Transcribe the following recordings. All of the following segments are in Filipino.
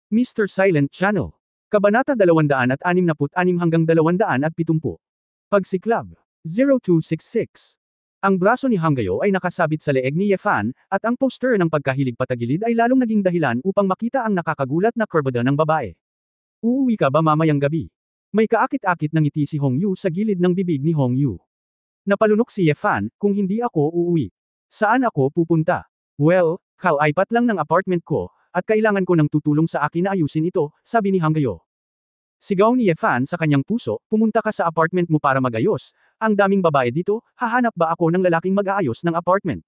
Mr. Silent Channel. Kabanata 266 hanggang 270. Pagsiklab. 0266. Ang braso ni Hanggayo ay nakasabit sa leeg ni Yefan, at ang poster ng pagkahilig patagilid ay lalong naging dahilan upang makita ang nakakagulat na kurbada ng babae. Uuwi ka ba mamayang gabi? May kaakit-akit na ngiti si Hong Yu sa gilid ng bibig ni Hong Yu. Napalunok si Yefan, kung hindi ako uuwi. Saan ako pupunta? Well, kalipat lang ng apartment ko, at kailangan ko ng tutulong sa akin na ayusin ito, sabi ni Hanggayo. Sigaw ni Yefan sa kanyang puso, pumunta ka sa apartment mo para magayos, ang daming babae dito, hahanap ba ako ng lalaking mag-aayos ng apartment?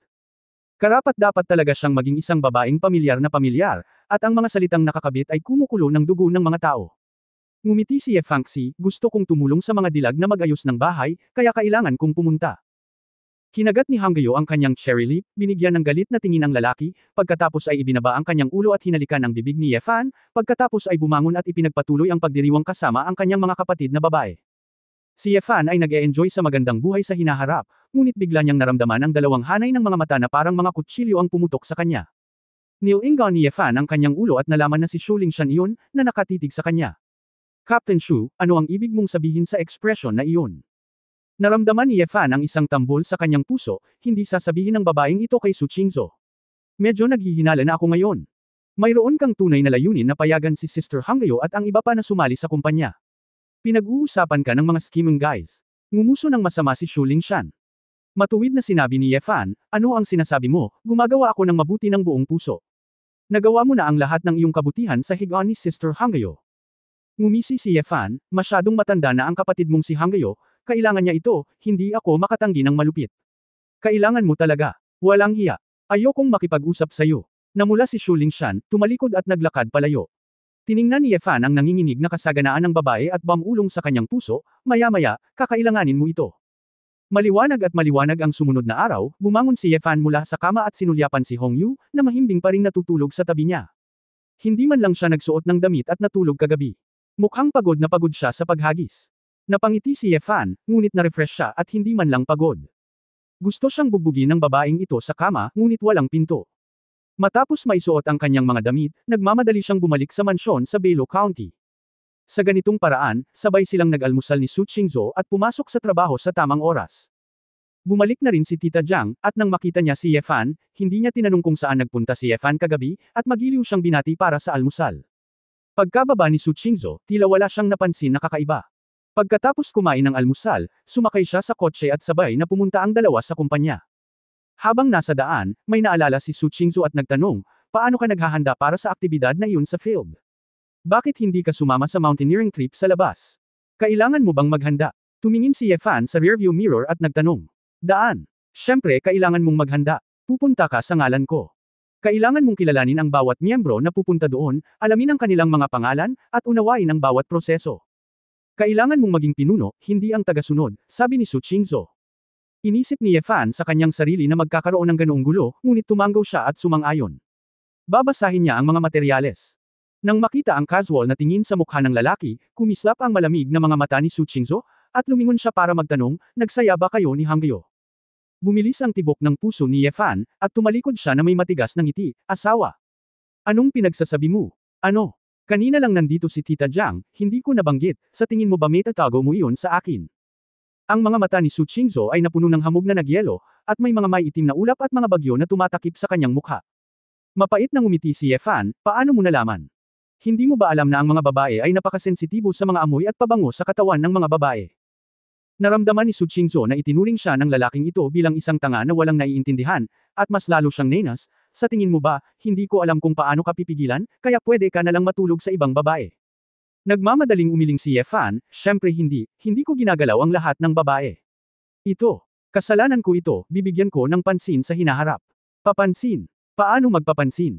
Karapat-dapat talaga siyang maging isang babaeng pamilyar, at ang mga salitang nakakabit ay kumukulo ng dugo ng mga tao. Ngumiti si Yefangxi, gusto kong tumulong sa mga dilag na mag-ayos ng bahay, kaya kailangan kong pumunta. Kinagat ni Hanggayo ang kanyang cherry lip, binigyan ng galit na tingin ang lalaki, pagkatapos ay ibinaba ang kanyang ulo at hinalikan ang bibig ni Yefan, pagkatapos ay bumangon at ipinagpatuloy ang pagdiriwang kasama ang kanyang mga kapatid na babae. Si Yefan ay nag-e-enjoy sa magandang buhay sa hinaharap, ngunit bigla niyang naramdaman ang dalawang hanay ng mga mata na parang mga kutsilyo ang pumutok sa kanya. Nilingaw ni Yefan ang kanyang ulo at nalaman na si Shu Lingshan iyon, na nakatitig sa kanya. Captain Shu, ano ang ibig mong sabihin sa ekspresyon na iyon? Naramdaman ni Yefan ang isang tambol sa kanyang puso, hindi sasabihin ng babaeng ito kay Su Qingzhou. Medyo naghihinala na ako ngayon. Mayroon kang tunay na layunin na payagan si Sister Hanggayo at ang iba pa na sumali sa kumpanya. Pinag-uusapan ka ng mga scheming guys. Ngumuso ng masama si Shu Lingshan. Matuwid na sinabi ni Yefan, ano ang sinasabi mo, gumagawa ako ng mabuti ng buong puso. Nagawa mo na ang lahat ng iyong kabutihan sa higaan ni Sister Hanggayo. Ngumisi si Yefan, masyadong matanda na ang kapatid mong si Hanggayo, kailangan niya ito, hindi ako makatanggi ng malupit. Kailangan mo talaga. Walang hiya. Ayokong makipag-usap sa'yo. Namula si Shu Lingshan, tumalikod at naglakad palayo. Tiningnan ni Yefan ang nanginginig na kasaganaan ng babae at bamulong sa kanyang puso, maya-maya, kakailanganin mo ito. Maliwanag ang sumunod na araw, bumangon si Yefan mula sa kama at sinulyapan si Hong Yu, na mahimbing pa ring natutulog sa tabi niya. Hindi man lang siya nagsuot ng damit at natulog kagabi. Mukhang pagod na pagod siya sa paghagis. Napangiti si Yefan, ngunit na-refresh siya at hindi man lang pagod. Gusto siyang bugbugin ng babaeng ito sa kama, ngunit walang pinto. Matapos maisuot ang kanyang mga damit, nagmamadali siyang bumalik sa mansyon sa Belo County. Sa ganitong paraan, sabay silang nag-almusal ni Su Qingzhou at pumasok sa trabaho sa tamang oras. Bumalik na rin si Tita Jiang, at nang makita niya si Yefan, hindi niya tinanong kung saan nagpunta si Yefan kagabi, at magiliw siyang binati para sa almusal. Pagkababa ni Su Qingzhou, tila wala siyang napansin na kakaiba. Pagkatapos kumain ng almusal, sumakay siya sa kotse at sabay na pumunta ang dalawa sa kumpanya. Habang nasa daan, may naalala si Su Qingzhou at nagtanong, paano ka naghahanda para sa aktibidad na iyon sa field? Bakit hindi ka sumama sa mountaineering trip sa labas? Kailangan mo bang maghanda? Tumingin si Yefan sa rearview mirror at nagtanong. Daan. Siyempre kailangan mong maghanda. Pupunta ka sa ngalan ko. Kailangan mong kilalanin ang bawat miyembro na pupunta doon, alamin ang kanilang mga pangalan, at unawain ang bawat proseso. Kailangan mong maging pinuno, hindi ang tagasunod, sabi ni Su Qingzhou. Inisip ni Yefan sa kanyang sarili na magkakaroon ng ganoong gulo, ngunit tumanggaw siya at sumang-ayon. Babasahin niya ang mga materyales. Nang makita ang casual na tingin sa mukha ng lalaki, kumislap ang malamig na mga mata ni Su Qingzhou, at lumingon siya para magtanong, nagsaya ba kayo ni Hanggayo? Bumilis ang tibok ng puso ni Yefan, at tumalikod siya na may matigas na ngiti, asawa. Anong pinagsasabi mo? Ano? Kanina lang nandito si Tita Jiang, hindi ko nabanggit, sa tingin mo ba may tatago mo iyon sa akin? Ang mga mata ni Su Qingzhou ay napuno ng hamog na nagyelo, at may mga maiitim na ulap at mga bagyo na tumatakip sa kanyang mukha. Mapait na ngumiti si Yefan, paano mo nalaman? Hindi mo ba alam na ang mga babae ay napakasensitibo sa mga amoy at pabango sa katawan ng mga babae? Naramdaman ni Su Qingzhou na itinuring siya ng lalaking ito bilang isang tanga na walang naiintindihan, at mas lalo siyang nenas, sa tingin mo ba, hindi ko alam kung paano ka pipigilan, kaya pwede ka na lang matulog sa ibang babae. Nagmamadaling umiling si Yefan, syempre hindi ko ginagalaw ang lahat ng babae. Kasalanan ko ito, bibigyan ko ng pansin sa hinaharap. Papansin. Paano magpapansin?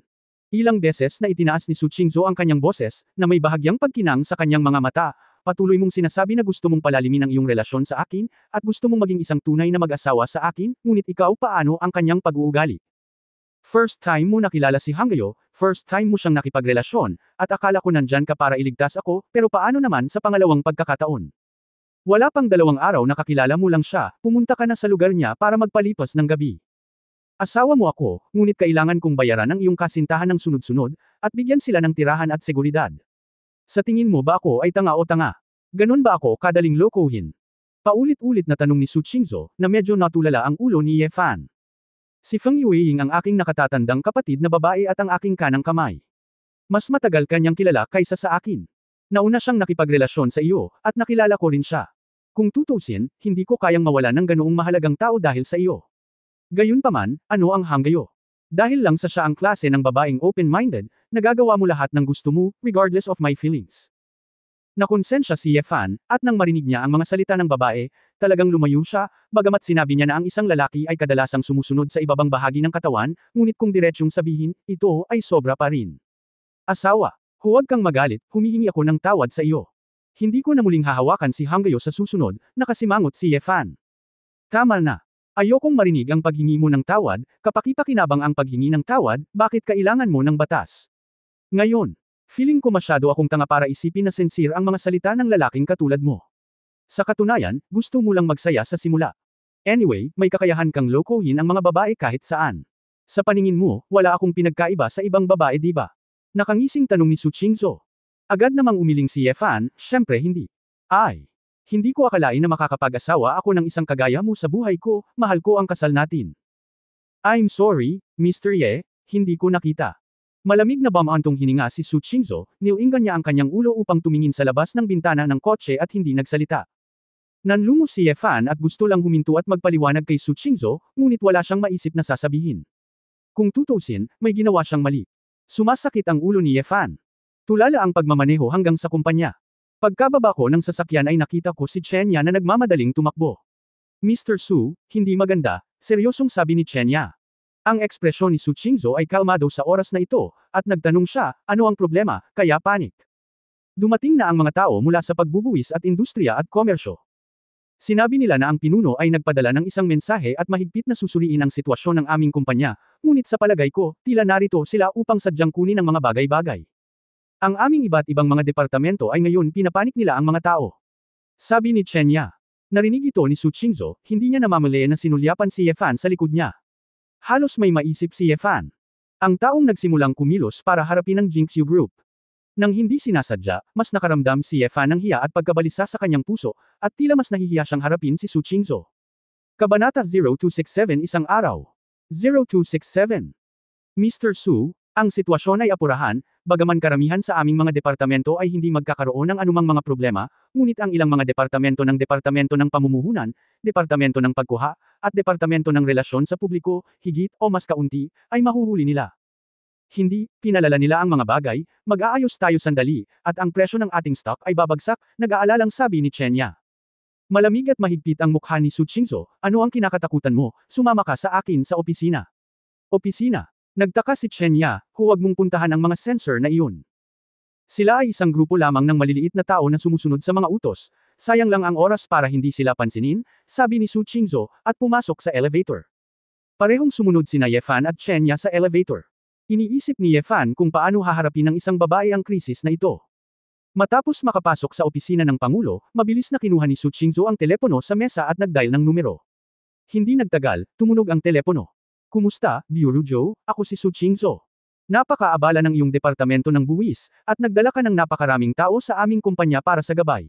Ilang beses na itinaas ni Su Qingzhou ang kanyang boses, na may bahagyang pagkinang sa kanyang mga mata. Patuloy mong sinasabi na gusto mong palalimin ang iyong relasyon sa akin, at gusto mong maging isang tunay na mag-asawa sa akin, ngunit ikaw paano ang kanyang pag-uugali? First time mo nakilala si Hanggayo, first time mo siyang nakipagrelasyon, at akala ko nandyan ka para iligtas ako, pero paano naman sa pangalawang pagkakataon? Wala pang 2 araw na kakilala mo lang siya, pumunta ka na sa lugar niya para magpalipas ng gabi. Asawa mo ako, ngunit kailangan kong bayaran ang iyong kasintahan ng sunod-sunod, at bigyan sila ng tirahan at seguridad. Sa tingin mo ba ako ay tanga o tanga? Ganon ba ako kadaling lokohin? Paulit-ulit na tanong ni Su Qingzhou, na medyo natulala ang ulo ni Ye Fan. Si Feng Yueying ang aking nakatatandang kapatid na babae at ang aking kanang kamay. Mas matagal kanyang kilala kaysa sa akin. Nauna siyang nakipagrelasyon sa iyo, at nakilala ko rin siya. Kung tutusin, hindi ko kayang mawala ng ganoong mahalagang tao dahil sa iyo. Gayunpaman, ano ang hanggayo? Dahil lang sa siya ang klase ng babaeng open-minded, nagagawa mo lahat ng gusto mo, regardless of my feelings. Nakonsensya si Ye Fan, at nang marinig niya ang mga salita ng babae, talagang lumayo siya, bagamat sinabi niya na ang isang lalaki ay kadalasang sumusunod sa ibabang bahagi ng katawan, ngunit kung diretsyong sabihin, ito ay sobra pa rin. Asawa, huwag kang magalit, humihingi ako ng tawad sa iyo. Hindi ko na muling hahawakan si Hanggayo sa susunod, nakasimangot si Ye Fan. Tama na. Ayokong marinig ang paghingi mo ng tawad, kapaki-pakinabang ang paghingi ng tawad, bakit kailangan mo ng batas? Ngayon, feeling ko masyado akong tanga para isipin na sincere ang mga salita ng lalaking katulad mo. Sa katunayan, gusto mo lang magsaya sa simula. Anyway, may kakayahan kang lokohin ang mga babae kahit saan. Sa paningin mo, wala akong pinagkaiba sa ibang babae di ba? Nakangising tanong ni Su Qingzhou. Agad namang umiling si Ye Fan, syempre hindi. Ay. Hindi ko akalain na makakapag-asawa ako ng isang kagaya mo sa buhay ko, mahal ko ang kasal natin. I'm sorry, Mr. Ye, hindi ko nakita. Malamig na bamantong hininga si Su Qingzhou, nilingan niya ang kanyang ulo upang tumingin sa labas ng bintana ng kotse at hindi nagsalita. Nanlumo si Ye Fan at gusto lang huminto at magpaliwanag kay Su Qingzhou, ngunit wala siyang maisip na sasabihin. Kung tutusin, may ginawa siyang mali. Sumasakit ang ulo ni Ye Fan. Tulala ang pagmamaneho hanggang sa kumpanya. Pagkababa ko ng sasakyan ay nakita ko si Chenya na nagmamadaling tumakbo. Mr. Su, hindi maganda, seryosong sabi ni Chenya. Ang ekspresyon ni Su Qingzhou ay kalmado sa oras na ito, at nagtanong siya, ano ang problema, kaya panik. Dumating na ang mga tao mula sa pagbubuwis at industriya at komersyo. Sinabi nila na ang pinuno ay nagpadala ng isang mensahe at mahigpit na susuriin ang sitwasyon ng aming kumpanya, ngunit sa palagay ko, tila narito sila upang sadyang kunin ang mga bagay-bagay. Ang aming iba't ibang mga departamento ay ngayon pinapanik nila ang mga tao. Sabi ni Chenya. Narinig ito ni Su Qingzhou, hindi niya namamali na sinulyapan si Ye Fan sa likod niya. Halos may maisip si Ye Fan. Ang taong nagsimulang kumilos para harapin ang Jinxiu Group. Nang hindi sinasadya, mas nakaramdam si Ye Fan ng hiya at pagkabalisa sa kanyang puso, at tila mas nahihiya siyang harapin si Su Qingzhou. Kabanata 0267 Isang araw. 0267. Mr. Su, ang sitwasyon ay apurahan, bagaman karamihan sa aming mga departamento ay hindi magkakaroon ng anumang mga problema, ngunit ang ilang mga departamento ng pamumuhunan, departamento ng pagkuha, at departamento ng relasyon sa publiko, higit o mas kaunti, ay mahuhuli nila. Hindi, pinalala nila ang mga bagay, mag-aayos tayo sandali, at ang presyo ng ating stock ay babagsak, nag-aalalang sabi ni Chenya. Malamig at mahigpit ang mukha ni Su Qingzhou, ano ang kinakatakutan mo, sumama ka sa akin sa opisina. Opisina. Nagtaka si Chenya, huwag mong puntahan ang mga sensor na iyon. Sila ay isang grupo lamang ng maliliit na tao na sumusunod sa mga utos, sayang lang ang oras para hindi sila pansinin, sabi ni Su Qingzhou, at pumasok sa elevator. Parehong sumunod sina Ye Fan at Chenya sa elevator. Iniisip ni Ye Fan kung paano haharapin ng isang babae ang krisis na ito. Matapos makapasok sa opisina ng Pangulo, mabilis na kinuha ni Su Qingzhou ang telepono sa mesa at nag-dial ng numero. Hindi nagtagal, tumunog ang telepono. Kumusta, Bureau Joe? Ako si Su Qingzhou. Napakaabala ng iyong departamento ng buwis, at nagdala ka ng napakaraming tao sa aming kumpanya para sa gabay.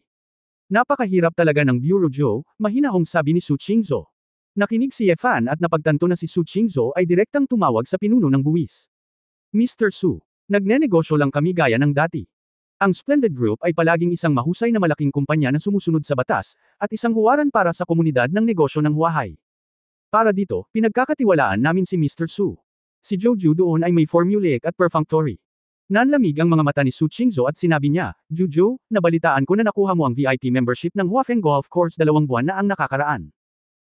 Napakahirap talaga ng Bureau Joe, mahinahong sabi ni Su Qingzhou. Nakinig si Ye Fan at napagtanto na si Su Qingzhou ay direktang tumawag sa pinuno ng buwis. Mr. Su, nagnenegosyo lang kami gaya ng dati. Ang Splendid Group ay palaging isang mahusay na malaking kumpanya na sumusunod sa batas, at isang huwaran para sa komunidad ng negosyo ng Huahay. Para dito, pinagkakatiwalaan namin si Mr. Su. Si Jojo doon ay may formulaic at perfunctory. Nanlamig ang mga mata ni Su Qingzhou at sinabi niya, Jojo, nabalitaan ko na nakuha mo ang VIP membership ng Huafeng Golf Course 2 buwan na ang nakakaraan.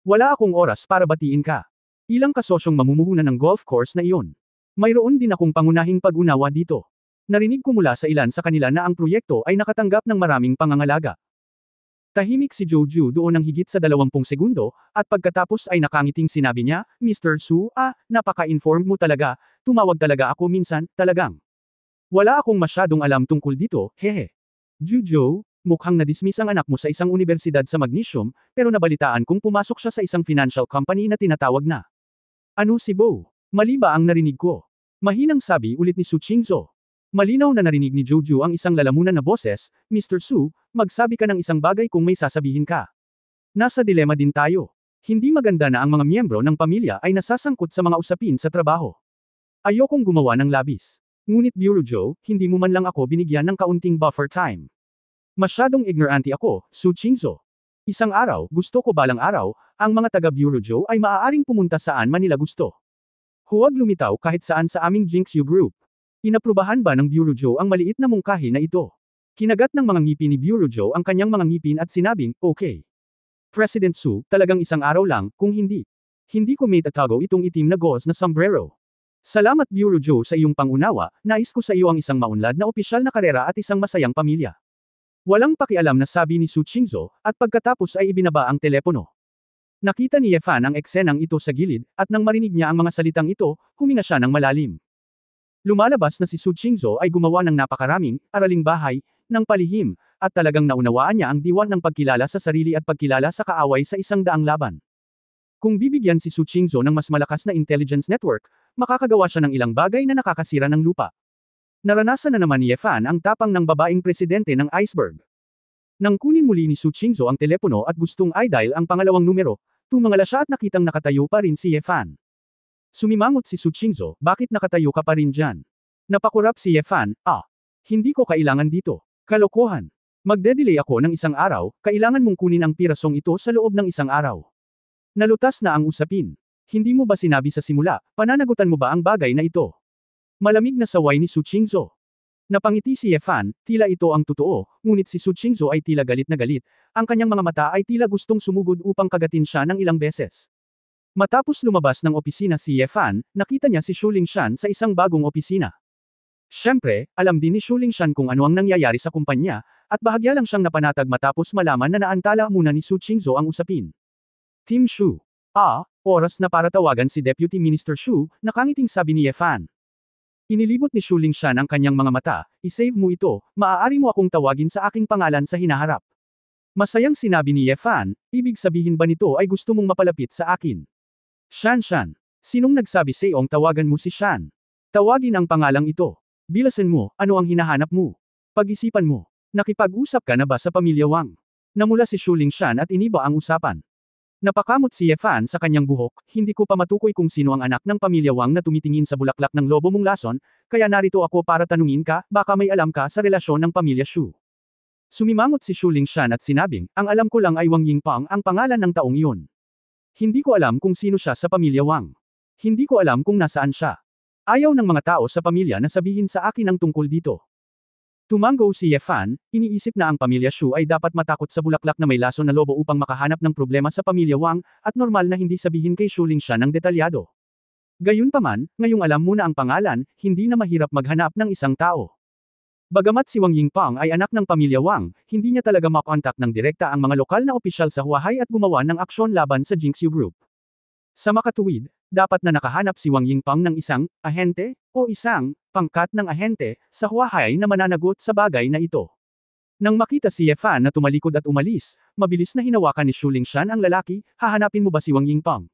Wala akong oras para batiin ka. Ilang kasosyong mamumuhunan ng golf course na iyon. Mayroon din akong pangunahing pag-unawa dito. Narinig ko mula sa ilan sa kanila na ang proyekto ay nakatanggap ng maraming pangangalaga. Tahimik si Jojo doon ng higit sa 20 segundo, at pagkatapos ay nakangiting sinabi niya, Mr. Su, napaka-informed mo talaga, tumawag talaga ako minsan, talagang. Wala akong masyadong alam tungkol dito, hehe. Jojo, mukhang nadismiss ang anak mo sa isang universidad sa Magnesium, pero nabalitaan kong pumasok siya sa isang financial company na tinatawag na Ano si Bo? Mali ba ang narinig ko? Mahinang sabi ulit ni Su Qingzhou. Malinaw na narinig ni Jojo ang isang lalamunan na boses, Mr. Su, magsabi ka ng isang bagay kung may sasabihin ka. Nasa dilema din tayo. Hindi maganda na ang mga miyembro ng pamilya ay nasasangkot sa mga usapin sa trabaho. Ayokong gumawa ng labis. Ngunit Bureau, hindi mo man lang ako binigyan ng kaunting buffer time. Masyadong ignorante ako, Su Qingzhou. Isang araw, gusto ko balang araw, ang mga taga-Bureau ay maaaring pumunta saan man nila gusto. Huwag lumitaw kahit saan sa aming Jinxu Group. Inaprubahan ba ng Bureau ang maliit na mungkahi na ito? Kinagat ng mga ngipin ni Bureau ang kanyang mga ngipin at sinabing, okay. President Su, talagang isang araw lang, kung hindi. Hindi ko maitatago itong itim na gauze na sombrero. Salamat Bureau sa iyong pangunawa, nais ko sa iyo ang isang maunlad na opisyal na karera at isang masayang pamilya. Walang pakialam na sabi ni Su Qingzhou, at pagkatapos ay ibinaba ang telepono. Nakita ni Ye Fan ang eksenang ito sa gilid, at nang marinig niya ang mga salitang ito, huminga siya ng malalim. Lumalabas na si Su Qingzhou ay gumawa ng napakaraming, araling bahay, ng palihim, at talagang naunawaan niya ang diwa ng pagkilala sa sarili at pagkilala sa kaaway sa isang daang laban. Kung bibigyan si Su Qingzhou ng mas malakas na intelligence network, makakagawa siya ng ilang bagay na nakakasira ng lupa. Naranasan na naman ni Ye Fan ang tapang ng babaeng presidente ng iceberg. Nang kunin muli ni Su Qingzhou ang telepono at gustong i-dial ang pangalawang numero, tumangala siya at nakitang nakatayo pa rin si Ye Fan. Sumimangot si Su Qingzhou, bakit nakatayo ka pa rin dyan? Napakurap si Ye Fan, hindi ko kailangan dito. Kalokohan. Magde-delay ako ng isang araw, kailangan mong kunin ang pirasong ito sa loob ng isang araw. Nalutas na ang usapin. Hindi mo ba sinabi sa simula, pananagutan mo ba ang bagay na ito? Malamig na saway ni Su Qingzhou. Napangiti si Ye Fan, tila ito ang totoo, ngunit si Su Qingzhou ay tila galit na galit, ang kanyang mga mata ay tila gustong sumugod upang kagatin siya ng ilang beses. Matapos lumabas ng opisina si Ye Fan, nakita niya si Shu Lingshan sa isang bagong opisina. Siyempre, alam din ni Shu Lingshan kung ano ang nangyayari sa kumpanya, at bahagya lang siyang napanatag matapos malaman na naantala muna ni Su Qingzhou ang usapin. Team Shu. Oras na para tawagan si Deputy Minister Shu, nakangiting sabi ni Ye Fan. Inilibot ni Shu Lingshan ang kanyang mga mata, isave mo ito, maaari mo akong tawagin sa aking pangalan sa hinaharap. Masayang sinabi ni Ye Fan, ibig sabihin ba nito ay gusto mong mapalapit sa akin? Shan. Sinong nagsabi sa iyong tawagan mo si Shan? Tawagin ang pangalang ito. Bilasan mo, ano ang hinahanap mo? Pag-isipan mo. Nakipag-usap ka na ba sa pamilya Wang? Namula si Shu Lingshan at iniba ang usapan. Napakamot si Ye Fan sa kanyang buhok, hindi ko pa matukoy kung sino ang anak ng pamilya Wang na tumitingin sa bulaklak ng lobo mong lason, kaya narito ako para tanungin ka, baka may alam ka sa relasyon ng pamilya Shu. Sumimangot si Shu Lingshan at sinabing, ang alam ko lang ay Wang Yingpang ang pangalan ng taong iyon. Hindi ko alam kung sino siya sa pamilya Wang. Hindi ko alam kung nasaan siya. Ayaw ng mga tao sa pamilya na sabihin sa akin ang tungkol dito. Tumango si Ye Fan, iniisip na ang pamilya Shu ay dapat matakot sa bulaklak na may lason na lobo upang makahanap ng problema sa pamilya Wang, at normal na hindi sabihin kay Shu Lingshan ng detalyado. Gayunpaman, ngayong alam mo na ang pangalan, hindi na mahirap maghanap ng isang tao. Bagamat si Wang Yingpang ay anak ng pamilya Wang, hindi niya talaga makontak ng direkta ang mga lokal na opisyal sa Huahai at gumawa ng aksyon laban sa Jinxu Group. Sa makatuwid, dapat na nakahanap si Wang Yingpang ng isang ahente o isang pangkat ng ahente sa Huahai na mananagot sa bagay na ito. Nang makita si Ye Fan na tumalikod at umalis, mabilis na hinawakan ni Shu Lingshan ang lalaki, hahanapin mo ba si Wang Yingpang?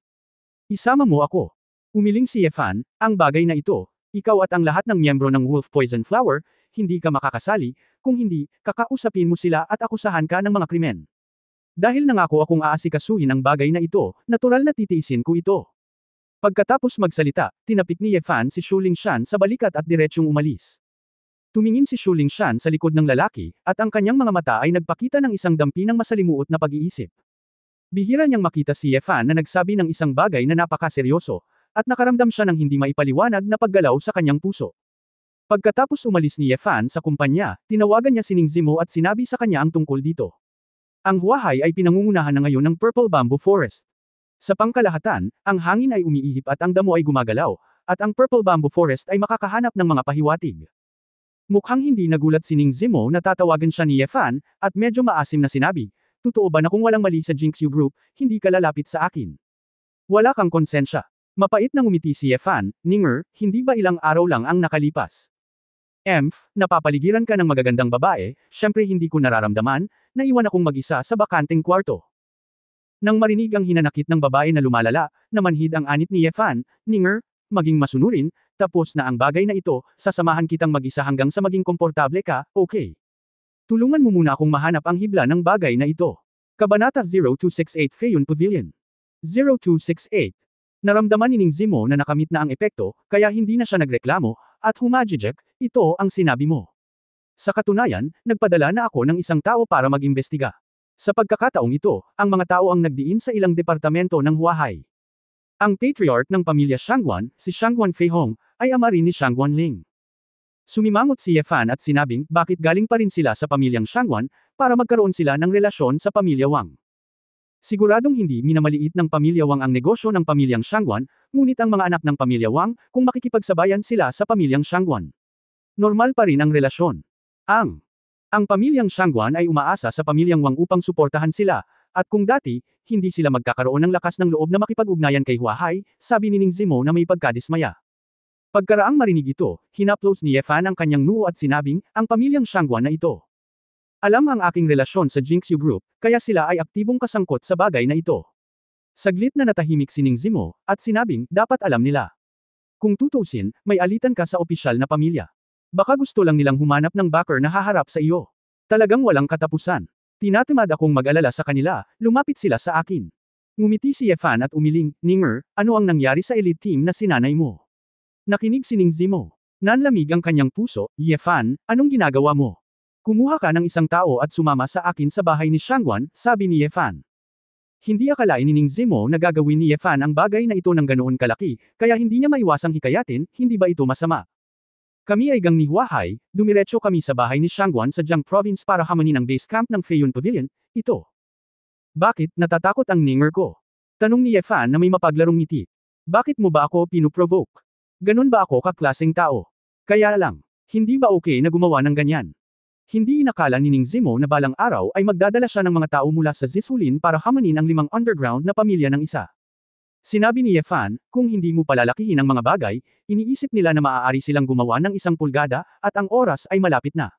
Isama mo ako. Umiling si Ye Fan, ang bagay na ito, ikaw at ang lahat ng miyembro ng Wolf Poison Flower, hindi ka makakasali, kung hindi, kakausapin mo sila at akusahan ka ng mga krimen. Dahil nangako akong aasikasuhin ang bagay na ito, natural na titiisin ko ito. Pagkatapos magsalita, tinapik ni Ye Fan si Shu Lingshan sa balikat at diretsyong umalis. Tumingin si Shu Lingshan sa likod ng lalaki, at ang kanyang mga mata ay nagpakita ng isang dampi ng masalimuot na pag-iisip. Bihira niyang makita si Ye Fan na nagsabi ng isang bagay na napakaseryoso, at nakaramdam siya ng hindi maipaliwanag na paggalaw sa kanyang puso. Pagkatapos umalis ni Ye Fan sa kumpanya, tinawagan niya si Ning Zimo at sinabi sa kanya ang tungkol dito. Ang Huahai ay pinangungunahan na ngayon ng Purple Bamboo Forest. Sa pangkalahatan, ang hangin ay umiihip at ang damo ay gumagalaw, at ang Purple Bamboo Forest ay makakahanap ng mga pahiwatig. Mukhang hindi nagulat si Ning Zimo na tatawagan siya ni Ye Fan, at medyo maasim na sinabi, totoo ba na kung walang mali sa Jinxu Group, hindi ka lalapit sa akin? Wala kang konsensya. Mapait na ngumiti si Ye Fan, Ninger, hindi ba ilang araw lang ang nakalipas? Napapaligiran ka ng magagandang babae, syempre hindi ko nararamdaman, na iwan akong mag-isa sa bakanteng kwarto. Nang marinig ang hinanakit ng babae na lumalala, namanhid ang anit ni Yefan, Ninger, maging masunurin, tapos na ang bagay na ito, sasamahan kitang mag-isa hanggang sa maging komportable ka, okay. Tulungan mo muna akong mahanap ang hibla ng bagay na ito. Kabanata 0268 Feiyun Pavilion 0268. Naramdaman ni Ning Zimo na nakamit na ang epekto, kaya hindi na siya nagreklamo, at humajijek, ito ang sinabi mo. Sa katunayan, nagpadala na ako ng isang tao para mag-imbestiga. Sa pagkakataong ito, ang mga tao ang nagdiin sa ilang departamento ng Huahai. Ang patriarch ng pamilya Shangguan, si Shangguan Feihong, ay ama rin ni Shangguan Ling. Sumimangot si Yefan at sinabing, bakit galing pa rin sila sa pamilyang Shangguan, para magkaroon sila ng relasyon sa pamilya Wang. Siguradong hindi minamaliit ng pamilya Wang ang negosyo ng pamilyang Shangguan, ngunit ang mga anak ng pamilya Wang, kung makikipagsabayan sila sa pamilyang Shangguan. Normal pa rin ang relasyon. Ang pamilyang Shangguan ay umaasa sa pamilyang Wang upang suportahan sila, at kung dati, hindi sila magkakaroon ng lakas ng loob na makipag-ugnayan kay Huahai, sabi ni Ning Zimo na may pagkadismaya. Pagkaraang marinig ito, hinaplos ni Yefan ang kanyang noo at sinabing, ang pamilyang Shangguan na ito. Alam ang aking relasyon sa Jinxu Group, kaya sila ay aktibong kasangkot sa bagay na ito. Saglit na natahimik si Ning Zimo, at sinabing, dapat alam nila. Kung tutuusin, may alitan ka sa opisyal na pamilya. Baka gusto lang nilang humanap ng backer na haharap sa iyo. Talagang walang katapusan. Tinatamad akong mag-alala sa kanila, lumapit sila sa akin. Ngumiti si Yefan at umiling, Ninger, ano ang nangyari sa elite team na sinanay mo? Nakinig si Ning Zimo. Nanlamig ang kanyang puso, Yefan, anong ginagawa mo? Kumuha ka ng isang tao at sumama sa akin sa bahay ni Shangguan, sabi ni Yefan. Hindi akalain ni Ning Zimo na gagawin ni Yefan ang bagay na ito ng ganoon kalaki, kaya hindi niya maiwasang hikayatin, hindi ba ito masama? Kami ay gang ni Huahai, dumiretso kami sa bahay ni Shangguan sa Jiang Province para hamanin ang base camp ng Feiyun Pavilion, ito. Bakit, natatakot ang Ninger ko? Tanong ni Yefan na may mapaglarong ngiti. Bakit mo ba ako pinuprovoke? Ganon ba ako kaklaseng tao? Kaya lang, hindi ba okay na gumawa ng ganyan? Hindi inakala ni Ning Zimo na balang araw ay magdadala siya ng mga tao mula sa Zisulin para hamanin ang 5 underground na pamilya ng isa. Sinabi ni Yefan, kung hindi mo palalakihin ang mga bagay, iniisip nila na maaari silang gumawa ng 1 pulgada, at ang oras ay malapit na.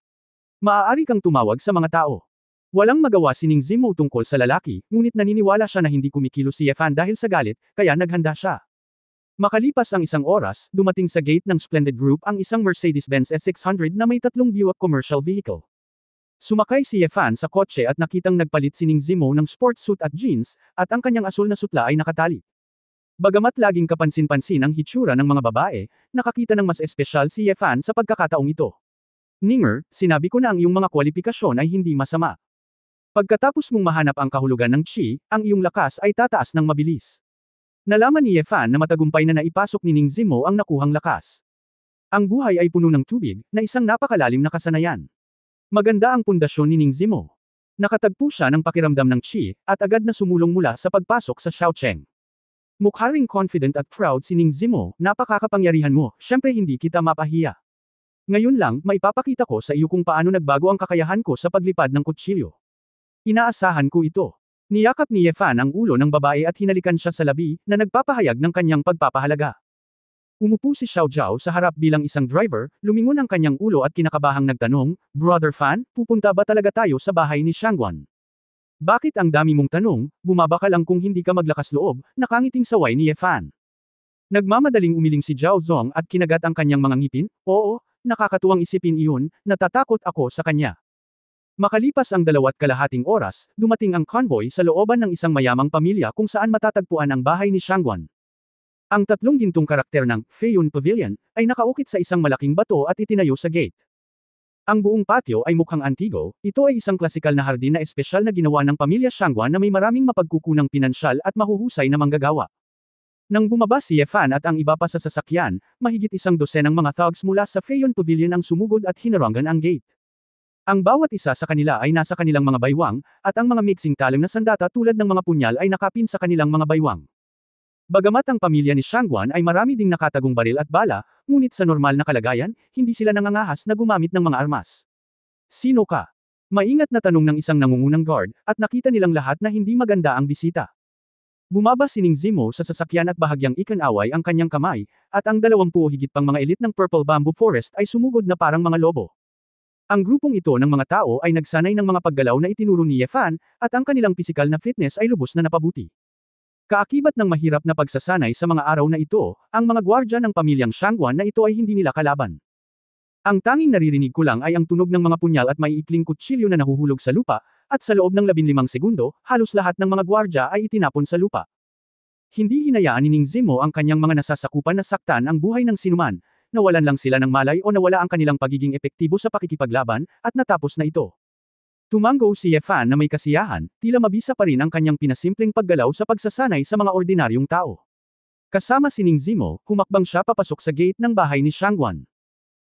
Maaari kang tumawag sa mga tao. Walang magawa si Ning Zimo tungkol sa lalaki, ngunit naniniwala siya na hindi kumikilos si Yefan dahil sa galit, kaya naghanda siya. Makalipas ang 1 oras, dumating sa gate ng Splendid Group ang isang Mercedes-Benz S600 na may 3 Buick commercial vehicle. Sumakay si Yefan sa kotse at nakitang nagpalit si Ning Zimo ng sports suit at jeans, at ang kanyang asul na sutla ay nakatali. Bagamat laging kapansin-pansin ang hitsura ng mga babae, nakakita ng mas espesyal si Yefan sa pagkakataong ito. Ninger, sinabi ko na ang iyong mga kwalifikasyon ay hindi masama. Pagkatapos mong mahanap ang kahulugan ng chi, ang iyong lakas ay tataas ng mabilis. Nalaman ni Yefan na matagumpay na naipasok ni Ning Zimo ang nakuhang lakas. Ang buhay ay puno ng tubig, na isang napakalalim na kasanayan. Maganda ang pundasyon ni Ning Zimo. Nakatagpo siya ng pakiramdam ng chi, at agad na sumulong mula sa pagpasok sa Xiaocheng. Mukha ring confident at proud si Ning Zimo, napakakapangyarihan mo, syempre hindi kita mapahiya. Ngayon lang, maipapakita ko sa iyo kung paano nagbago ang kakayahan ko sa paglipad ng kutsilyo. Inaasahan ko ito. Niyakap ni Yefan ang ulo ng babae at hinalikan siya sa labi, na nagpapahayag ng kanyang pagpapahalaga. Umupo si Xiao Zhao sa harap bilang isang driver, lumingon ang kanyang ulo at kinakabahang nagtanong, Brother Fan, pupunta ba talaga tayo sa bahay ni Shangguan? Bakit ang dami mong tanong, bumaba ka lang kung hindi ka maglakas loob, nakangiting saway ni Yefan. Nagmamadaling umiling si Zhao Zong at kinagat ang kanyang mga ngipin, oo, nakakatuwang isipin iyon, natatakot ako sa kanya. Makalipas ang 2.5 oras, dumating ang convoy sa looban ng isang mayamang pamilya kung saan matatagpuan ang bahay ni Shangguan. Ang 3 gintong karakter ng Feiyun Pavilion ay nakaukit sa isang malaking bato at itinayo sa gate. Ang buong patio ay mukhang antigo, ito ay isang klasikal na hardin na espesyal na ginawa ng pamilya Shangguan na may maraming mapagkukunang pinansyal at mahuhusay na manggagawa. Nang bumaba si Yefan at ang iba pa sa sasakyan, mahigit 100 ng mga thugs mula sa Feiyun Pavilion ang sumugod at hinarangan ang gate. Ang bawat isa sa kanila ay nasa kanilang mga baywang, at ang mga mixing talim na sandata tulad ng mga punyal ay nakapin sa kanilang mga baywang. Bagamat ang pamilya ni Shangguan ay marami ding nakatagong baril at bala, ngunit sa normal na kalagayan, hindi sila nangangahas na gumamit ng mga armas. Sino ka? Maingat na tanong ng isang nangungunang guard, at nakita nilang lahat na hindi maganda ang bisita. Bumaba si Ning Zimo sa sasakyan at bahagyang ikanaway ang kanyang kamay, at ang 20 higit pang mga elite ng Purple Bamboo Forest ay sumugod na parang mga lobo. Ang grupong ito ng mga tao ay nagsanay ng mga paggalaw na itinuro ni Ye Fan, at ang kanilang pisikal na fitness ay lubos na napabuti. Kaakibat ng mahirap na pagsasanay sa mga araw na ito, ang mga gwardya ng pamilyang Shangguan na ito ay hindi nila kalaban. Ang tanging naririnig ko lang ay ang tunog ng mga punyal at maiikling kutsilyo na nahuhulog sa lupa, at sa loob ng 15 segundo, halos lahat ng mga gwardya ay itinapon sa lupa. Hindi hinayaan ni Ning Zimo ang kanyang mga nasasakupan na saktan ang buhay ng sinuman, nawalan lang sila ng malay o nawala ang kanilang pagiging epektibo sa pakikipaglaban, at natapos na ito. Tumango si Ye Fan na may kasiyahan, tila mabisa pa rin ang kanyang pinasimpleng paggalaw sa pagsasanay sa mga ordinaryong tao. Kasama si Ning Zimo, humakbang siya papasok sa gate ng bahay ni Shangguan.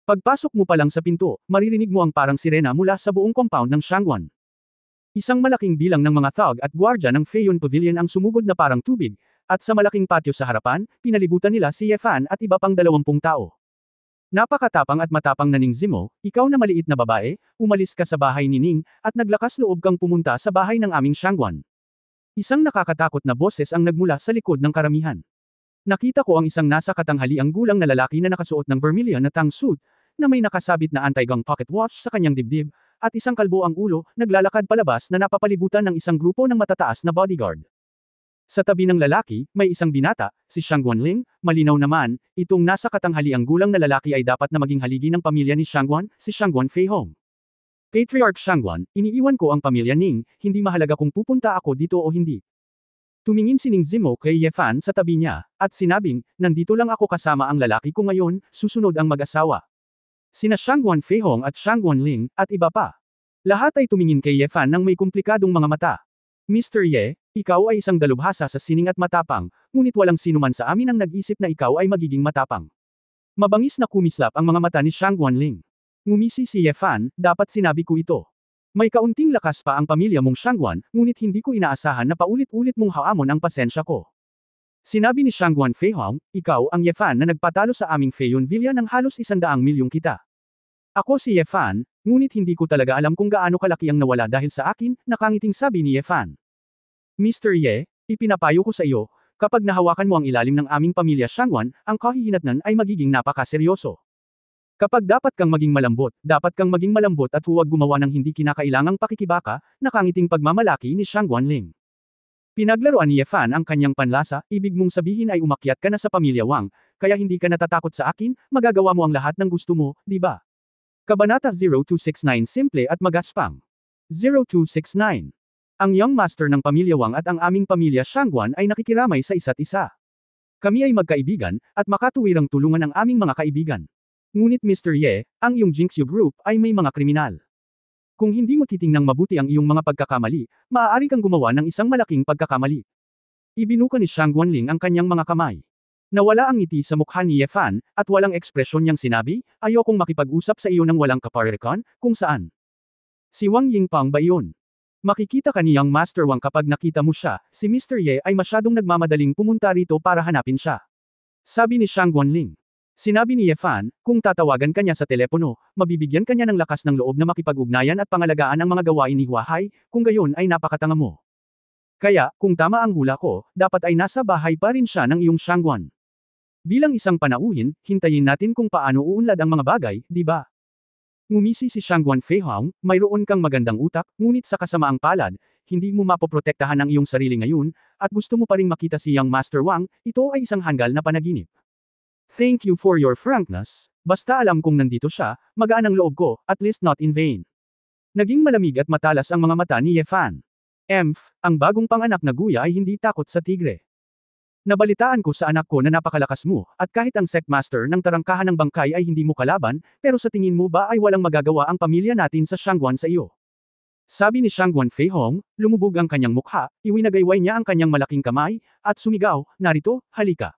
Pagpasok mo pa lang sa pinto, maririnig mo ang parang sirena mula sa buong compound ng Shangguan. Isang malaking bilang ng mga thug at gwardya ng Feiyun Pavilion ang sumugod na parang tubig, at sa malaking patio sa harapan, pinalibutan nila si Ye Fan at iba pang 20 tao. Napakatapang at matapang na Ning Zimo, ikaw na maliit na babae, umalis ka sa bahay ni Ning, at naglakas loob kang pumunta sa bahay ng aming Shangguan. Isang nakakatakot na boses ang nagmula sa likod ng karamihan. Nakita ko ang isang nasa katanghaliang gulang na lalaki na nakasuot ng vermilion na tang suit, na may nakasabit na anti-gang pocket watch sa kanyang dibdib, at isang kalbo ang ulo, naglalakad palabas na napapalibutan ng isang grupo ng matataas na bodyguard. Sa tabi ng lalaki, may isang binata, si Shangguan Ling, malinaw naman, itong nasa katanghaliang gulang na lalaki ay dapat na maging haligi ng pamilya ni Shangguan, si Shangguan Feihong. Patriarch Shangguan, iniiwan ko ang pamilya Ning, hindi mahalaga kung pupunta ako dito o hindi. Tumingin si Ning Zimo kay Ye Fan sa tabi niya, at sinabing, nandito lang ako kasama ang lalaki ko ngayon, susunod ang mag-asawa. Sina Shangguan Feihong at Shangguan Ling, at iba pa. Lahat ay tumingin kay Ye Fan ng may komplikadong mga mata. Mr. Ye, ikaw ay isang dalubhasa sa sining at matapang, ngunit walang sino man sa amin ang nag-isip na ikaw ay magiging matapang. Mabangis na kumislap ang mga mata ni Shangguan Ling. Ngumisi si Ye Fan, dapat sinabi ko ito. May kaunting lakas pa ang pamilya mong Shangguan, ngunit hindi ko inaasahan na paulit-ulit mong haamon ang pasensya ko. Sinabi ni Shangguan Feihong, ikaw ang Ye Fan na nagpatalo sa aming Feiyun Villa ng halos 100 milyong kita. Ako si Ye Fan, ngunit hindi ko talaga alam kung gaano kalaki ang nawala dahil sa akin, nakangiting sabi ni Ye Fan. Mr. Ye, ipinapayo ko sa iyo, kapag nahawakan mo ang ilalim ng aming pamilya Shangguan, ang kahihinatnan ay magiging napakaseryoso. Kapag dapat kang maging malambot at huwag gumawa ng hindi kinakailangang pakikibaka, nakangiting pagmamalaki ni Shangguan Ling. Pinaglaruan ni Ye Fan ang kanyang panlasa, ibig mong sabihin ay umakyat ka na sa pamilya Wang, kaya hindi ka natatakot sa akin, magagawa mo ang lahat ng gusto mo, di ba? Kabanata 0269 Simple at Magaspang. 0269. Ang young master ng pamilya Wang at ang aming pamilya Shangguan ay nakikiramay sa isa't isa. Kami ay magkaibigan, at makatuwirang tulungan ang aming mga kaibigan. Ngunit Mr. Ye, ang iyong Jinxue Group ay may mga kriminal. Kung hindi mo titingnang mabuti ang iyong mga pagkakamali, maaari kang gumawa ng isang malaking pagkakamali. Ibinuka ni Shangguan Ling ang kanyang mga kamay. Nawala ang ngiti sa mukha ni Ye Fan, at walang ekspresyon niyang sinabi, ayokong makipag-usap sa iyo ng walang kaparekan, kung saan. Si Wang Yingpang ba iyon? Makikita ka niyang Master Wang kapag nakita mo siya, si Mr. Ye ay masyadong nagmamadaling pumunta rito para hanapin siya. Sabi ni Shangguan Ling. Sinabi ni Ye Fan, kung tatawagan ka niya sa telepono, mabibigyan ka niya ng lakas ng loob na makipag-ugnayan at pangalagaan ang mga gawain ni Huahai, kung gayon ay napakatanga mo. Kaya, kung tama ang hula ko, dapat ay nasa bahay pa rin siya ng iyong Shangguan. Bilang isang panauhin, hintayin natin kung paano uunlad ang mga bagay, di ba? Ngumisi si Shangguan Feihong, mayroon kang magandang utak, ngunit sa kasamaang palad, hindi mo mapoprotektahan ang iyong sarili ngayon, at gusto mo pa ring makita si Young Master Wang, ito ay isang hanggal na panaginip. Thank you for your frankness, basta alam kong nandito siya, magaan ang loob ko, at least not in vain. Naging malamig at matalas ang mga mata ni Ye Fan. Ang bagong panganak na guya ay hindi takot sa tigre. Nabalitaan ko sa anak ko na napakalakas mo, at kahit ang Sectmaster ng tarangkahan ng bangkay ay hindi mo kalaban, pero sa tingin mo ba ay walang magagawa ang pamilya natin sa Shangguan sa iyo? Sabi ni Shangguan Feihong, lumubog ang kanyang mukha, iwinagayway niya ang kanyang malaking kamay, at sumigaw, narito, halika.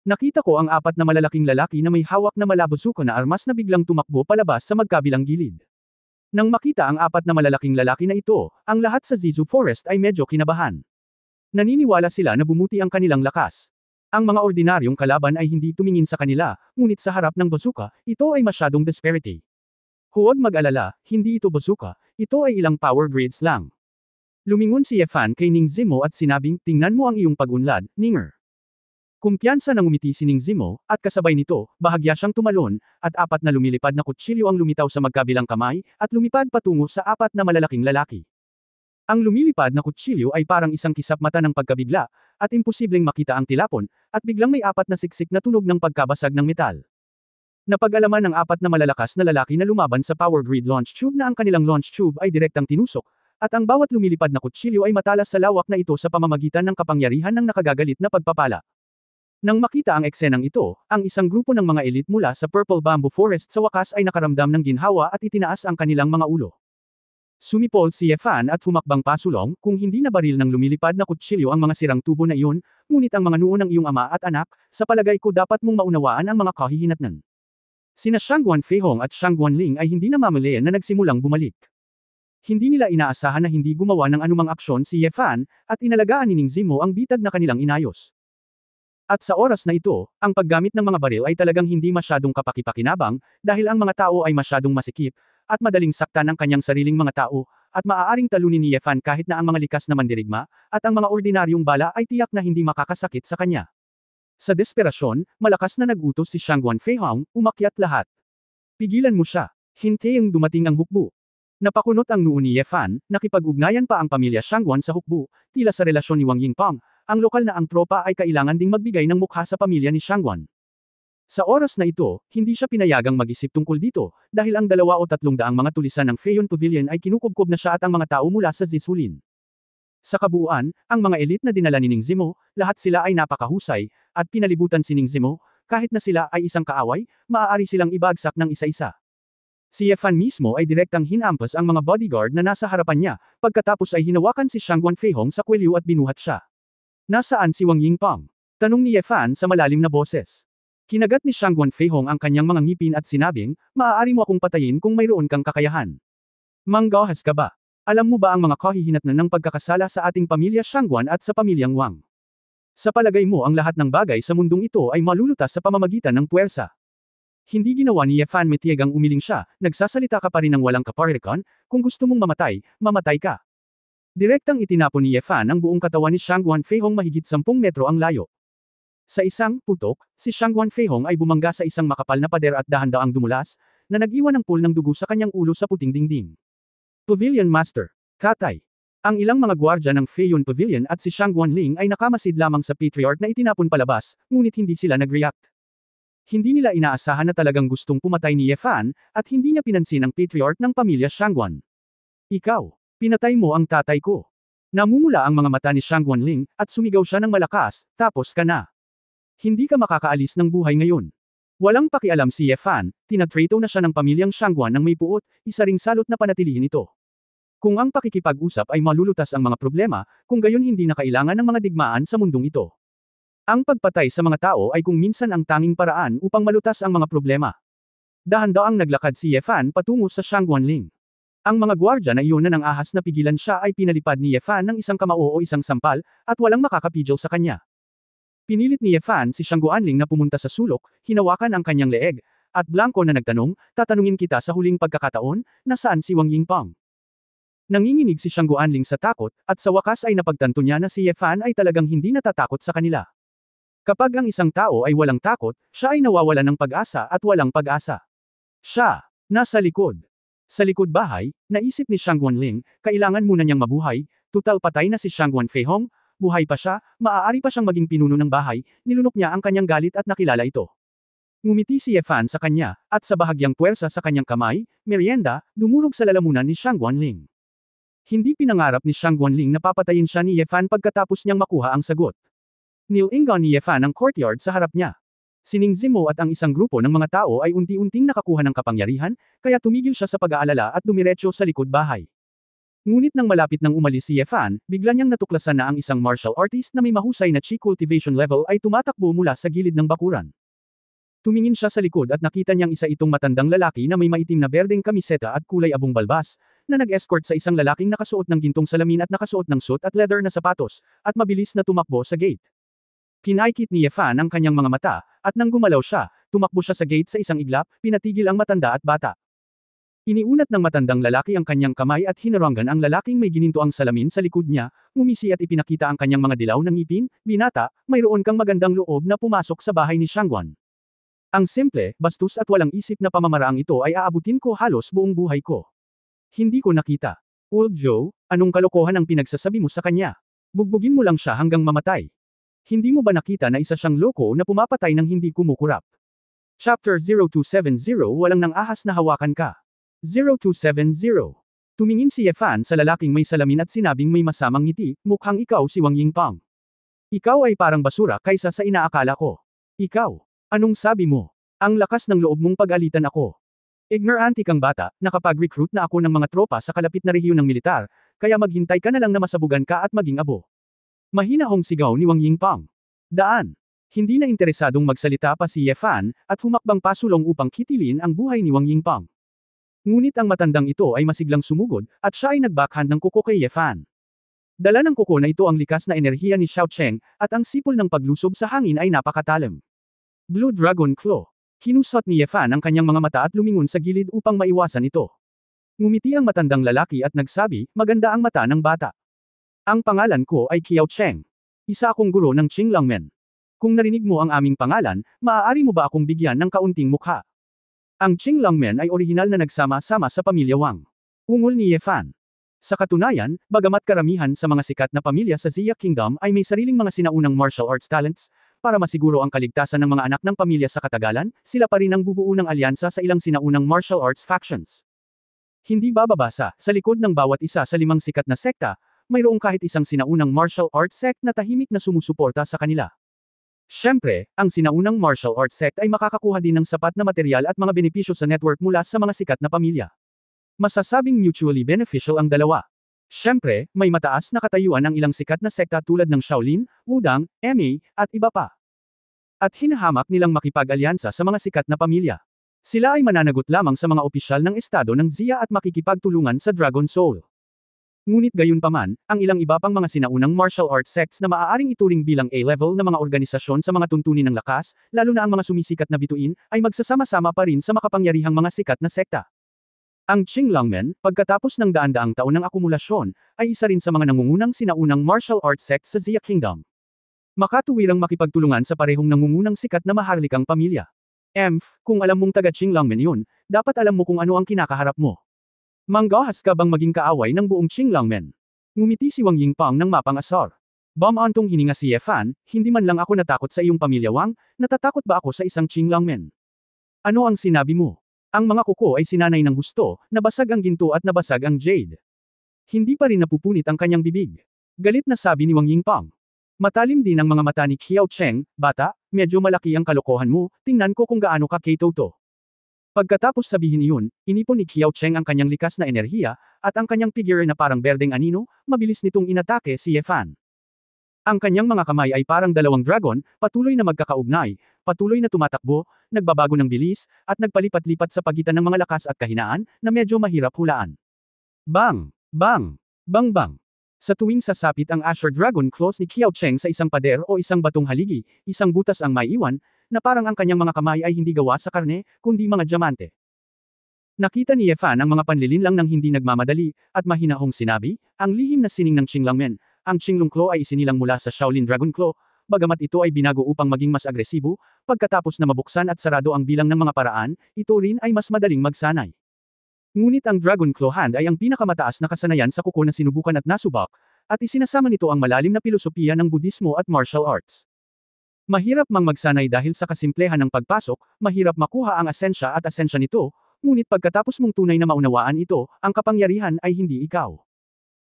Nakita ko ang 4 na malalaking lalaki na may hawak na malabusuko na armas na biglang tumakbo palabas sa magkabilang gilid. Nang makita ang 4 na malalaking lalaki na ito, ang lahat sa Zizu Forest ay medyo kinabahan. Naniniwala sila na bumuti ang kanilang lakas. Ang mga ordinaryong kalaban ay hindi tumingin sa kanila, ngunit sa harap ng bazooka, ito ay masyadong disparity. Huwag mag-alala, hindi ito bazooka, ito ay ilang power grades lang. Lumingon si Ye Fan kay Ning Zimo at sinabing, tingnan mo ang iyong pag-unlad, Ninger. Kumpiyansa ng umiti si Ning Zimo, at kasabay nito, bahagya siyang tumalon, at apat na lumilipad na kutsilyo ang lumitaw sa magkabilang kamay, at lumipad patungo sa apat na malalaking lalaki. Ang lumilipad na kutsilyo ay parang isang kisap mata ng pagkabigla, at imposibleng makita ang tilapon, at biglang may apat na siksik na tunog ng pagkabasag ng metal. Napag-alaman ng apat na malalakas na lalaki na lumaban sa power grid launch tube na ang kanilang launch tube ay direktang tinusok, at ang bawat lumilipad na kutsilyo ay matalas sa lawak na ito sa pamamagitan ng kapangyarihan ng nakagagalit na pagpapala. Nang makita ang eksenang ito, ang isang grupo ng mga elite mula sa Purple Bamboo Forest sa wakas ay nakaramdam ng ginhawa at itinaas ang kanilang mga ulo. Sumipol si Yefan at humakbang pasulong, kung hindi nabaril ng lumilipad na kutsilyo ang mga sirang tubo na iyon, ngunit ang mga noo ng iyong ama at anak, sa palagay ko dapat mong maunawaan ang mga kahihinatnan. Sina Shangguan Feihong at Shangguan Ling ay hindi namamalayan na nagsimulang bumalik. Hindi nila inaasahan na hindi gumawa ng anumang aksyon si Yefan, at inalagaan ni Ning Zimo ang bitag na kanilang inayos. At sa oras na ito, ang paggamit ng mga baril ay talagang hindi masyadong kapakipakinabang, dahil ang mga tao ay masyadong masikip, at madaling saktan ang kanyang sariling mga tao, at maaaring talunin ni Yefan kahit na ang mga likas na mandirigma, at ang mga ordinaryong bala ay tiyak na hindi makakasakit sa kanya. Sa desperasyon, malakas na nagutos si Shangguan Feihong, umakyat lahat. Pigilan mo siya. Hintayang dumating ang hukbo. Napakunot ang noo ni Yefan, nakipag-ugnayan pa ang pamilya Shangguan sa hukbo, tila sa relasyon ni Wang Yingpeng. Ang lokal na ang tropa ay kailangan ding magbigay ng mukha sa pamilya ni Shangguan. Sa oras na ito, hindi siya pinayagang mag-isip tungkol dito, dahil ang 2 o 3 daang mga tulisan ng Feiyun Pavilion ay kinukubkob na siya at ang mga tao mula sa Zisulin. Sa kabuuan, ang mga elite na dinala ni Ning Zimo, lahat sila ay napakahusay, at pinalibutan si Ning Zimo, kahit na sila ay isang kaaway, maaari silang ibagsak ng isa-isa. Si Yefan mismo ay direktang hinampas ang mga bodyguard na nasa harapan niya, pagkatapos ay hinawakan si Shangguan Feihong sa kwelyo at binuhat siya. Nasaan si Wang Yingpeng? Tanong ni Yefan sa malalim na boses. Kinagat ni Shangguan Feihong ang kanyang mga ngipin at sinabing, maaari mo akong patayin kung mayroon kang kakayahan. Manggahas ka ba? Alam mo ba ang mga kahihinatnan ng pagkakasala sa ating pamilya Shangguan at sa pamilyang Wang? Sa palagay mo ang lahat ng bagay sa mundong ito ay malulutas sa pamamagitan ng puwersa. Hindi ginawa ni Yefan Metiegang umiling siya, nagsasalita ka pa rin ng walang kapartikan, kung gusto mong mamatay, mamatay ka. Direktang itinapon ni Yefan ang buong katawan ni Shangguan Feihong mahigit 10 metro ang layo. Sa isang putok, si Shangguan Feihong ay bumangga sa isang makapal na pader at dahan-daang dumulas, na nag-iwan ng pool ng dugo sa kanyang ulo sa puting dingding. Pavilion Master. Tatay. Ang ilang mga gwardya ng Feiyun Pavilion at si Shangguan Ling ay nakamasid lamang sa Patriarch na itinapon palabas, ngunit hindi sila nag-react. Hindi nila inaasahan na talagang gustong pumatay ni Yefan, at hindi niya pinansin ang Patriarch ng pamilya Shangguan. Ikaw. Pinatay mo ang tatay ko. Namumula ang mga mata ni Shangguan Ling, at sumigaw siya ng malakas, tapos ka na. Hindi ka makakaalis ng buhay ngayon. Walang pakialam si Yefan, tinatrato na siya ng pamilyang Shangguan ng may puot, isa ring salot na panatilihin ito. Kung ang pakikipag-usap ay malulutas ang mga problema, kung gayon hindi na kailangan ng mga digmaan sa mundong ito. Ang pagpatay sa mga tao ay kung minsan ang tanging paraan upang malutas ang mga problema. Dahan-daang naglakad si Yefan patungo sa Shangguan Ling. Ang mga gwardya na iyon na nang ahas na pigilan siya ay pinalipad ni Yefan ng isang kamao o isang sampal, at walang makakapidyo sa kanya. Pinilit ni Yefan si Shangguan Ling na pumunta sa sulok, hinawakan ang kanyang leeg, at blanko na nagtanong, tatanungin kita sa huling pagkakataon, nasaan si Wang Yingpeng? Nanginginig si Shangguan Ling sa takot, at sa wakas ay napagtanto niya na si Yefan ay talagang hindi natatakot sa kanila. Kapag ang isang tao ay walang takot, siya ay nawawalan ng pag-asa at walang pag-asa. Siya, nasa likod. Sa likod bahay, naisip ni Shangguan Ling, kailangan muna niyang mabuhay, tutal patay na si Shangguan Feihong, buhay pa siya, maaari pa siyang maging pinuno ng bahay, nilunok niya ang kanyang galit at nakilala ito. Ngumiti si Yefan sa kanya, at sa bahagyang puwersa sa kanyang kamay, merienda, dumurog sa lalamunan ni Shangguan Ling. Hindi pinangarap ni Shangguan Ling na papatayin siya ni Yefan pagkatapos niyang makuha ang sagot. Nilingon ni Yefan ang courtyard sa harap niya. Si Ning Zimo at ang isang grupo ng mga tao ay unti-unting nakakuha ng kapangyarihan, kaya tumigil siya sa pag-aalala at dumiretso sa likod bahay. Ngunit nang malapit nang umalis si Yefan, bigla niyang natuklasan na ang isang martial artist na may mahusay na chi cultivation level ay tumatakbo mula sa gilid ng bakuran. Tumingin siya sa likod at nakita niyang isa itong matandang lalaki na may maitim na berdeng kamiseta at kulay abong balbas, na nag-escort sa isang lalaking nakasuot ng gintong salamin at nakasuot ng suit at leather na sapatos, at mabilis na tumakbo sa gate. Pinaikit ni Yefan ang kanyang mga mata, at nang gumalaw siya, tumakbo siya sa gate sa isang iglap, pinatigil ang matanda at bata. Iniunat ng matandang lalaki ang kanyang kamay at hinarangan ang lalaking may ginintoang salamin sa likod niya, ngumisi at ipinakita ang kanyang mga dilaw na ngipin. Binata, mayroon kang magandang loob na pumasok sa bahay ni Shangguan. Ang simple, bastos at walang isip na pamamaraang ito ay aabutin ko halos buong buhay ko. Hindi ko nakita. Old Joe, anong kalokohan ang pinagsasabi mo sa kanya? Bugbugin mo lang siya hanggang mamatay. Hindi mo ba nakita na isa siyang loko na pumapatay ng hindi kumukurap? Chapter 0270 Walang nang ahas na hawakan ka. 0270. Tumingin si Ye Fan sa lalaking may salamin at sinabing may masamang ngiti, mukhang ikaw si Wang Yingpang. Ikaw ay parang basura kaysa sa inaakala ko. Ikaw, anong sabi mo? Ang lakas ng loob mong pag-alitan ako. Ignorante kang bata, nakapag-recruit na ako ng mga tropa sa kalapit na rehiyon ng militar, kaya maghintay ka na lang na masabugan ka at maging abo. Mahinahong sigaw ni Wang Yingpang. Daan. Hindi na interesadong magsalita pa si Ye Fan, at humakbang pasulong upang kitilin ang buhay ni Wang Yingpang. Ngunit ang matandang ito ay masiglang sumugod, at siya ay nag-backhand ng kuko kay Ye Fan. Dala ng kuko na ito ang likas na enerhiya ni Xiao Cheng, at ang sipol ng paglusob sa hangin ay napakatalim. Blue Dragon Claw. Kinusot ni Ye Fan ang kanyang mga mata at lumingon sa gilid upang maiwasan ito. Ngumiti ang matandang lalaki at nagsabi, maganda ang mata ng bata. Ang pangalan ko ay Qiao Cheng. Isa akong guro ng Qinglangmen. Kung narinig mo ang aming pangalan, maaari mo ba akong bigyan ng kaunting mukha? Ang Qinglangmen ay orihinal na nagsama-sama sa pamilya Wang. Ungol ni Ye Fan. Sa katunayan, bagamat karamihan sa mga sikat na pamilya sa Xia Kingdom ay may sariling mga sinaunang martial arts talents, para masiguro ang kaligtasan ng mga anak ng pamilya sa katagalan, sila pa rin ang bubuo ng alyansa sa ilang sinaunang martial arts factions. Hindi bababasa, sa likod ng bawat isa sa 5 sikat na sekta, mayroong kahit isang sinaunang martial arts sect na tahimik na sumusuporta sa kanila. Siyempre, ang sinaunang martial arts sect ay makakakuha din ng sapat na material at mga benepisyo sa network mula sa mga sikat na pamilya. Masasabing mutually beneficial ang dalawa. Siyempre, may mataas na katayuan ang ilang sikat na sekta tulad ng Shaolin, Wudang, MA, at iba pa. At hinahamak nilang makipag-alyansa sa mga sikat na pamilya. Sila ay mananagot lamang sa mga opisyal ng estado ng Xia at makikipagtulungan sa Dragon Soul. Ngunit gayunpaman, ang ilang iba pang mga sinaunang martial arts sects na maaaring ituring bilang A-level na mga organisasyon sa mga tuntunin ng lakas, lalo na ang mga sumisikat na bituin, ay magsasama-sama pa rin sa makapangyarihang mga sikat na sekta. Ang Qinglangmen, pagkatapos ng daan-daang taon ng akumulasyon, ay isa rin sa mga nangungunang sinaunang martial arts sects sa Xia Kingdom. Makatuwirang makipagtulungan sa parehong nangungunang sikat na maharlikang pamilya. Kung alam mong taga Qinglangmen yun, dapat alam mo kung ano ang kinakaharap mo. Manggahas ka bang maging kaaway ng buong Qinglangmen? Ngumiti si Wang Yingpang ng mapang-asar. Bamantong hininga si Ye Fan, hindi man lang ako natakot sa iyong pamilya Wang, natatakot ba ako sa isang Qinglangmen? Ano ang sinabi mo? Ang mga kuko ay sinanay ng husto, nabasag ang ginto at nabasag ang jade. Hindi pa rin napupunit ang kanyang bibig. Galit na sabi ni Wang Yingpang. Matalim din ang mga mata ni Qiao Cheng, bata, medyo malaki ang kalokohan mo, tingnan ko kung gaano ka K-Toto. Pagkatapos sabihin iyon, inipon ni Qiao Cheng ang kanyang likas na enerhiya, at ang kanyang figure na parang berdeng anino, mabilis nitong inatake si Ye Fan. Ang kanyang mga kamay ay parang dalawang dragon, patuloy na magkakaugnay, patuloy na tumatakbo, nagbabago ng bilis, at nagpalipat-lipat sa pagitan ng mga lakas at kahinaan, na medyo mahirap hulaan. Bang! Bang! Bang bang! Sa tuwing sasapit ang Asher Dragon Claws ni Qiao Cheng sa isang pader o isang batong haligi, isang butas ang maiiwan, na parang ang kanyang mga kamay ay hindi gawa sa karne, kundi mga diamante. Nakita ni Ye Fan ang mga panlilinlang ng hindi nagmamadali, at mahinahong sinabi, ang lihim na sining ng Qinglangmen, ang Qinglong Claw ay isinilang mula sa Shaolin Dragon Claw, bagamat ito ay binago upang maging mas agresibo, pagkatapos na mabuksan at sarado ang bilang ng mga paraan, ito rin ay mas madaling magsanay. Ngunit ang Dragon Claw Hand ay ang pinakamataas na kasanayan sa kuko na sinubukan at nasubak, at isinasama nito ang malalim na pilosopiya ng Budismo at martial arts. Mahirap mang magsanay dahil sa kasimplehan ng pagpasok, mahirap makuha ang asensya at asensya nito, ngunit pagkatapos mong tunay na maunawaan ito, ang kapangyarihan ay hindi ikaw.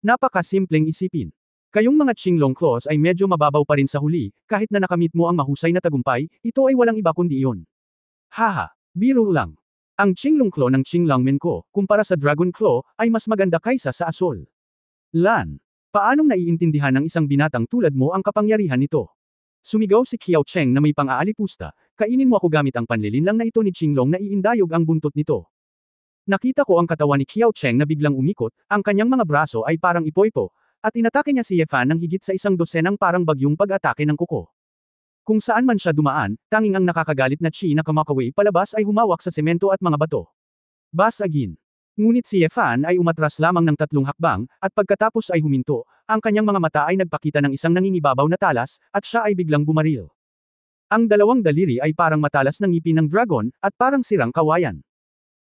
Napakasimpleng isipin. Kayong mga Qinglong Claws ay medyo mababaw pa rin sa huli, kahit na nakamit mo ang mahusay na tagumpay, ito ay walang iba kundi iyon. Haha, biro lang. Ang Qinglong Claw ng Qinglangmen ko, kumpara sa Dragon Claw, ay mas maganda kaysa sa Asol. Lan, paanong naiintindihan ng isang binatang tulad mo ang kapangyarihan nito? Sumigaw si Qiao Cheng na may pang-aalipusta, kainin mo ako gamit ang panlilinlang na ito ni Qinglong na iindayog ang buntot nito. Nakita ko ang katawan ni Qiao Cheng na biglang umikot, ang kanyang mga braso ay parang ipoypo, at inatake niya si Ye Fan ng higit sa 100 parang bagyong pag-atake ng kuko. Kung saan man siya dumaan, tanging ang nakakagalit na chi na kamakaway palabas ay humawak sa semento at mga bato. Basagin. Ngunit si Ye Fan ay umatras lamang ng 3 hakbang, at pagkatapos ay huminto, ang kanyang mga mata ay nagpakita ng isang nangingibabaw na talas, at siya ay biglang bumaril. Ang 2 daliri ay parang matalas na ngipin ng dragon, at parang sirang kawayan.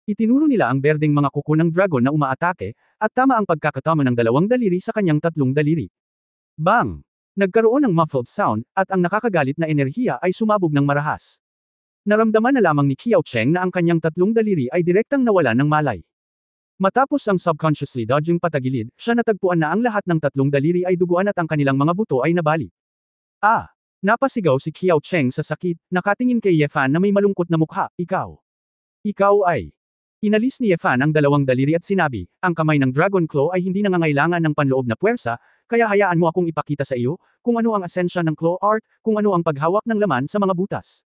Itinuro nila ang berdeng mga kuko ng dragon na umaatake, at tama ang pagkakatama ng 2 daliri sa kanyang 3 daliri. Bang! Nagkaroon ng muffled sound, at ang nakakagalit na enerhiya ay sumabog ng marahas. Naramdaman na lamang ni Qiao Cheng na ang kanyang 3 daliri ay direktang nawalan ng malay. Matapos ang subconsciously dodging patagilid, siya natagpuan na ang lahat ng 3 daliri ay duguan at ang kanilang mga buto ay nabali. Ah! Napasigaw si Qiao Cheng sa sakit, nakatingin kay Ye Fan na may malungkot na mukha, ikaw. Ikaw ay. Inalis ni Ye Fan ang 2 daliri at sinabi, ang kamay ng Dragon Claw ay hindi nangangailangan ng panloob na puwersa, kaya hayaan mo akong ipakita sa iyo, kung ano ang asensya ng Claw Art, kung ano ang paghawak ng laman sa mga butas.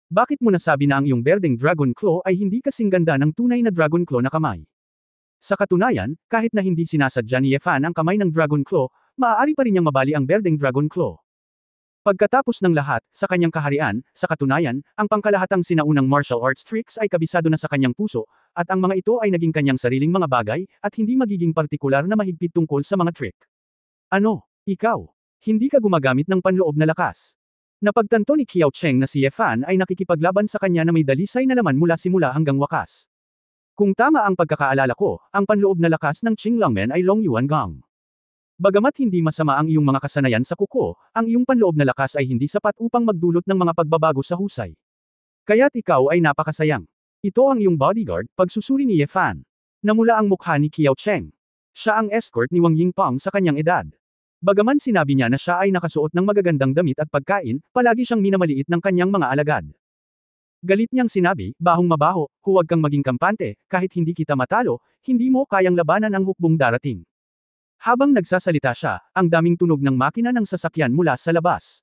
Bakit mo nasabi na ang iyong berdeng Dragon Claw ay hindi kasing ganda ng tunay na Dragon Claw na kamay? Sa katunayan, kahit na hindi sinasadya ni Ye Fan ang kamay ng Dragon Claw, maaari pa rin niyang mabali ang berdeng Dragon Claw. Pagkatapos ng lahat, sa kanyang kaharian, sa katunayan, ang pangkalahatang sinaunang martial arts tricks ay kabisado na sa kanyang puso, at ang mga ito ay naging kanyang sariling mga bagay, at hindi magiging partikular na mahigpit tungkol sa mga trick. Ano? Ikaw? Hindi ka gumagamit ng panloob na lakas. Napagtanto ni Qiao Cheng na si Ye Fan ay nakikipaglaban sa kanya na may dalisay na laman mula simula hanggang wakas. Kung tama ang pagkakaalala ko, ang panloob na lakas ng Qinglongmen ay Long Yuan Gang. Bagamat hindi masama ang iyong mga kasanayan sa kuko, ang iyong panloob na lakas ay hindi sapat upang magdulot ng mga pagbabago sa husay. Kaya't ikaw ay napakasayang. Ito ang iyong bodyguard, pagsusuri ni Ye Fan. Namula ang mukha ni Qiao Cheng. Siya ang escort ni Wang Yingpeng sa kanyang edad. Bagaman sinabi niya na siya ay nakasuot ng magagandang damit at pagkain, palagi siyang minamaliit ng kanyang mga alagad. Galit niyang sinabi, bahong mabaho, huwag kang maging kampante, kahit hindi kita matalo, hindi mo kayang labanan ang hukbong darating. Habang nagsasalita siya, ang daming tunog ng makina ng sasakyan mula sa labas.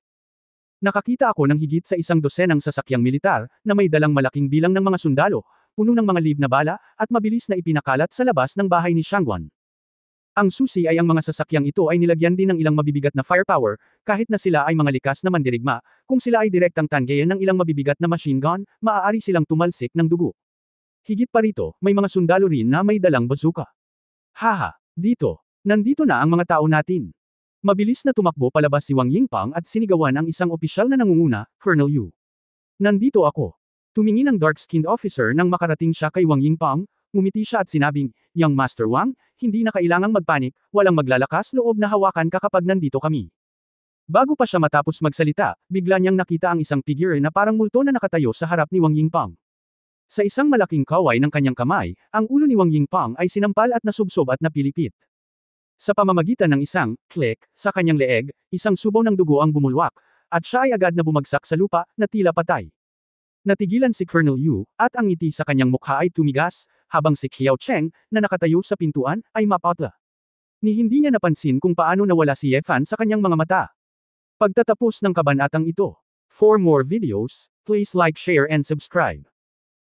Nakakita ako ng higit sa 100 sasakyang militar, na may dalang malaking bilang ng mga sundalo, puno ng mga live na bala, at mabilis na ipinakalat sa labas ng bahay ni Shangguan. Ang susi ay ang mga sasakyang ito ay nilagyan din ng ilang mabibigat na firepower, kahit na sila ay mga likas na mandirigma, kung sila ay direktang tangayan ng ilang mabibigat na machine gun, maaari silang tumalsik ng dugo. Higit pa rito, may mga sundalo rin na may dalang bazooka. Haha, dito. Nandito na ang mga tao natin. Mabilis na tumakbo palabas si Wang Yingpeng at sinigawan ang isang opisyal na nangunguna, Colonel Yu. Nandito ako. Tumingin ang dark-skinned officer nang makarating siya kay Wang Yingpeng, ngumiti siya at sinabing, Young Master Wang, hindi na kailangang magpanik, walang maglalakas loob na hawakan ka kapag nandito kami. Bago pa siya matapos magsalita, bigla niyang nakita ang isang figure na parang multo na nakatayo sa harap ni Wang Yingpeng. Sa isang malaking kaway ng kanyang kamay, ang ulo ni Wang Yingpeng ay sinampal at nasubsob at napilipit. Sa pamamagitan ng isang click sa kanyang leeg, isang subaw ng dugo ang bumulwak, at siya ay agad na bumagsak sa lupa, na tila patay. Natigilan si Colonel Yu, at ang ngiti sa kanyang mukha ay tumigas, habang si Qiao Cheng, na nakatayo sa pintuan, ay mapatla. Ni hindi niya napansin kung paano nawala si Ye Fan sa kanyang mga mata. Pagtatapos ng kabanatang ito. For more videos, please like, share and subscribe.